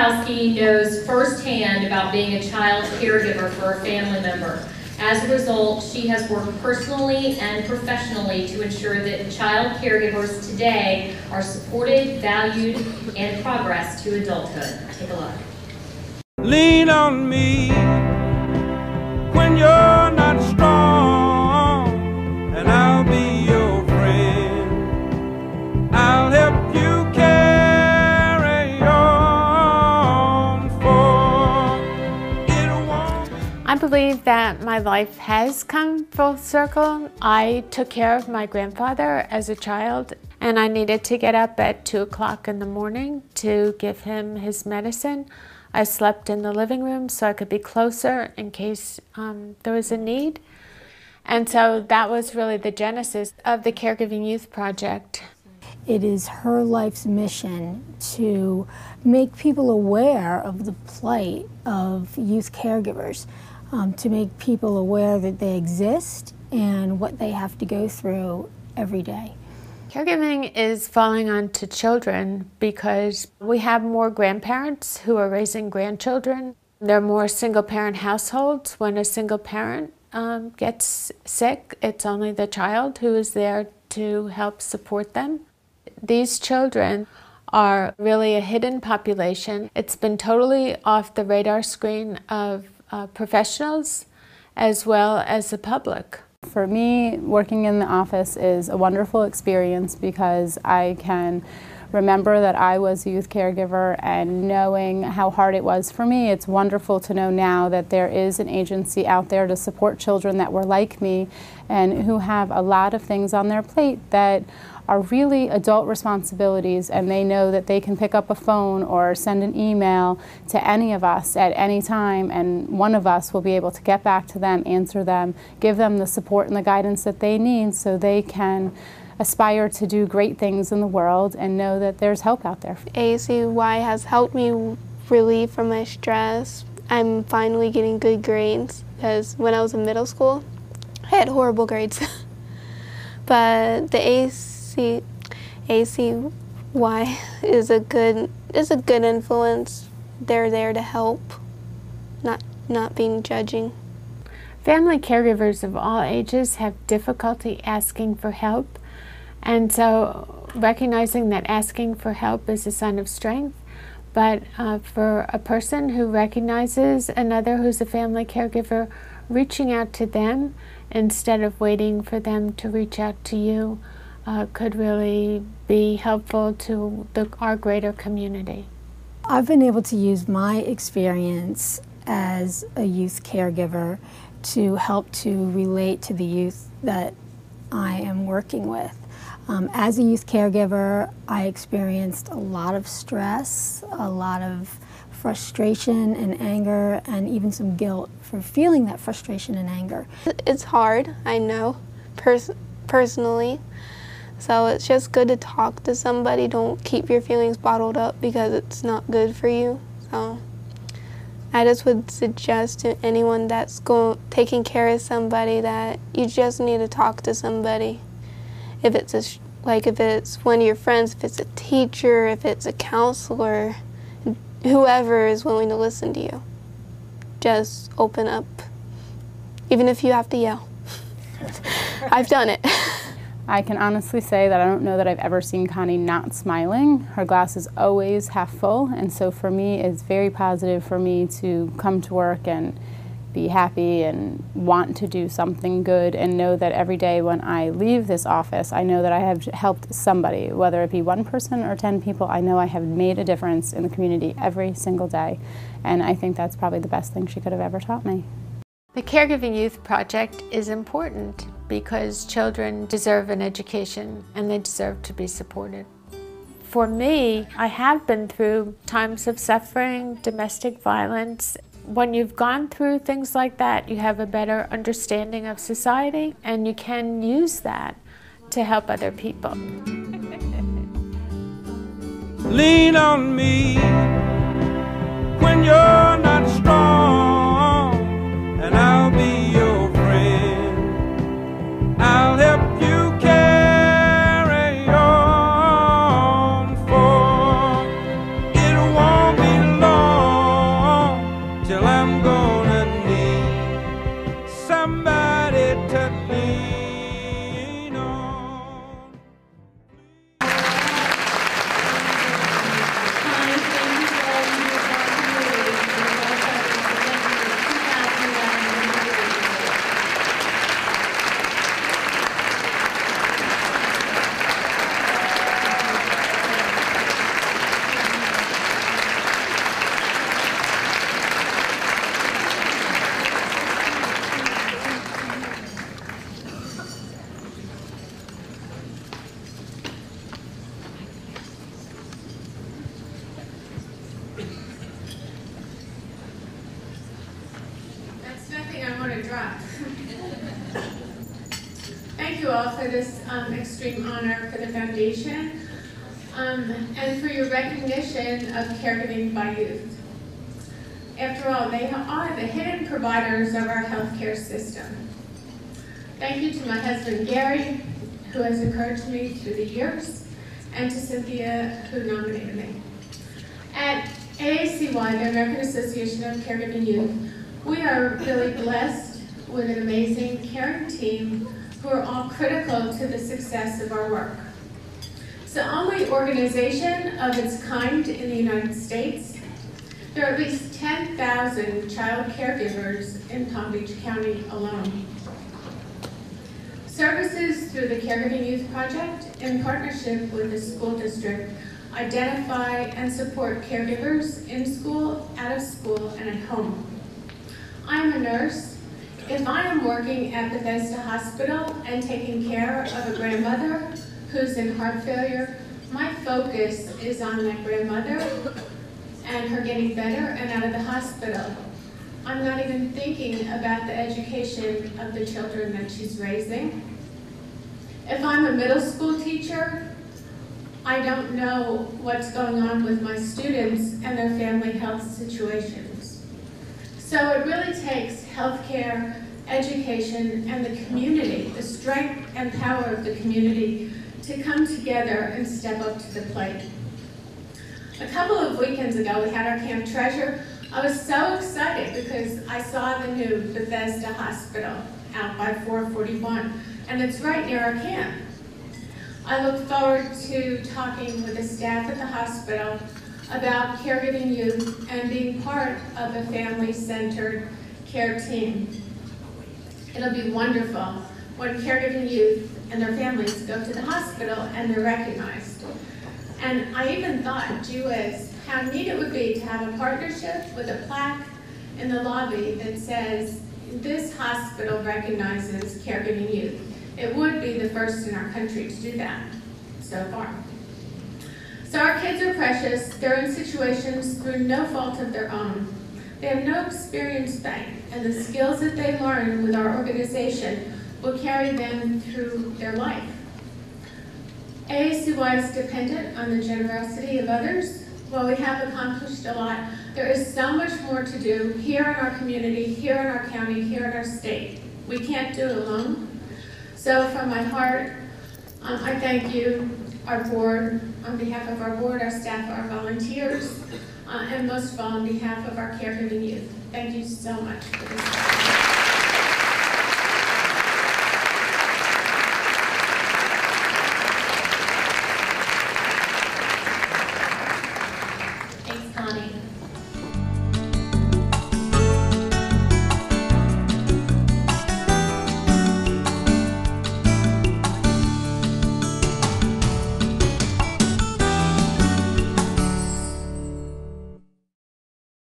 AACY knows firsthand about being a child caregiver for a family member. As a result, she has worked personally and professionally to ensure that child caregivers today are supported, valued, and progress to adulthood. Take a look. Lean on me when you're not strong, and I'll be your friend. I'll help you carry on, for it won't. I believe that my life has come full circle. I took care of my grandfather as a child, and I needed to get up at 2 o'clock in the morning to give him his medicine. I slept in the living room so I could be closer in case there was a need. And so that was really the genesis of the Caregiving Youth Project. It is her life's mission to make people aware of the plight of youth caregivers, to make people aware that they exist and what they have to go through every day. Caregiving is falling onto children because we have more grandparents who are raising grandchildren. There are more single-parent households. When a single parent gets sick, it's only the child who is there to help support them. These children are really a hidden population. It's been totally off the radar screen of professionals as well as the public. For me, working in the office is a wonderful experience because I can remember that I was a youth caregiver, and knowing how hard it was for me, it's wonderful to know now that there is an agency out there to support children that were like me and who have a lot of things on their plate that are really adult responsibilities, and they know that they can pick up a phone or send an email to any of us at any time, and one of us will be able to get back to them, answer them, give them the support and the guidance that they need so they can aspire to do great things in the world and know that there's help out there. AACY has helped me relieve from my stress. I'm finally getting good grades because when I was in middle school, I had horrible grades. But the AACY is a good influence. They're there to help, not being judging. Family caregivers of all ages have difficulty asking for help, and so recognizing that asking for help is a sign of strength, but for a person who recognizes another who's a family caregiver, reaching out to them instead of waiting for them to reach out to you could really be helpful to our greater community. I've been able to use my experience as a youth caregiver to help to relate to the youth that I am working with. As a youth caregiver, I experienced a lot of stress, a lot of frustration and anger, and even some guilt for feeling that frustration and anger. It's hard, I know, personally. So it's just good to talk to somebody. Don't keep your feelings bottled up because it's not good for you. So I just would suggest to anyone that's taking care of somebody that you just need to talk to somebody. If it's if it's one of your friends, if it's a teacher, if it's a counselor, whoever is willing to listen to you. Just open up, even if you have to yell. I've done it. I can honestly say that I don't know that I've ever seen Connie not smiling. Her glass is always half full, and so for me it's very positive for me to come to work and be happy and want to do something good and know that every day when I leave this office, I know that I have helped somebody, whether it be one person or 10 people. I know I have made a difference in the community every single day, and I think that's probably the best thing she could have ever taught me. The Caregiving Youth Project is important because children deserve an education and they deserve to be supported. For me, I have been through times of suffering, domestic violence. When you've gone through things like that, you have a better understanding of society, and you can use that to help other people. Lean on me when you're not strong, and I'll be your friend. I'll help you carry on, for it won't be long. drop. Thank you all for this extreme honor for the foundation and for your recognition of caregiving by youth. After all, they are the hidden providers of our healthcare system. Thank you to my husband, Gary, who has encouraged me through the years, and to Cynthia, who nominated me. At AACY, the American Association of Caregiving Youth, we are really blessed with an amazing, caring team who are all critical to the success of our work. It's the only organization of its kind in the United States. There are at least 10,000 child caregivers in Palm Beach County alone. Services through the Caregiving Youth Project, in partnership with the school district, identify and support caregivers in school, out of school, and at home. I'm a nurse. If I am working at Bethesda Hospital and taking care of a grandmother who's in heart failure, my focus is on that grandmother and her getting better and out of the hospital. I'm not even thinking about the education of the children that she's raising. If I'm a middle school teacher, I don't know what's going on with my students and their family health situations. So it really takes healthcare, education, and the community, the strength and power of the community, to come together and step up to the plate. A couple of weekends ago, we had our Camp Treasure. I was so excited because I saw the new Bethesda Hospital out by 441, and it's right near our camp. I look forward to talking with the staff at the hospital about caregiving youth and being part of a family-centered care team. It'll be wonderful when caregiving youth and their families go to the hospital and they're recognized. And I even thought, gee whiz, how neat it would be to have a partnership with a plaque in the lobby that says, this hospital recognizes caregiving youth. It would be the first in our country to do that so far. So our kids are precious. They're in situations through no fault of their own. They have no experience bank, and the skills that they learn with our organization will carry them through their life. AACY is dependent on the generosity of others. While we have accomplished a lot, there is so much more to do here in our community, here in our county, here in our state. We can't do it alone. So from my heart, I thank you, our board, on behalf of our board, our staff, our volunteers, and most of all on behalf of our caregiving youth. Thank you so much for this.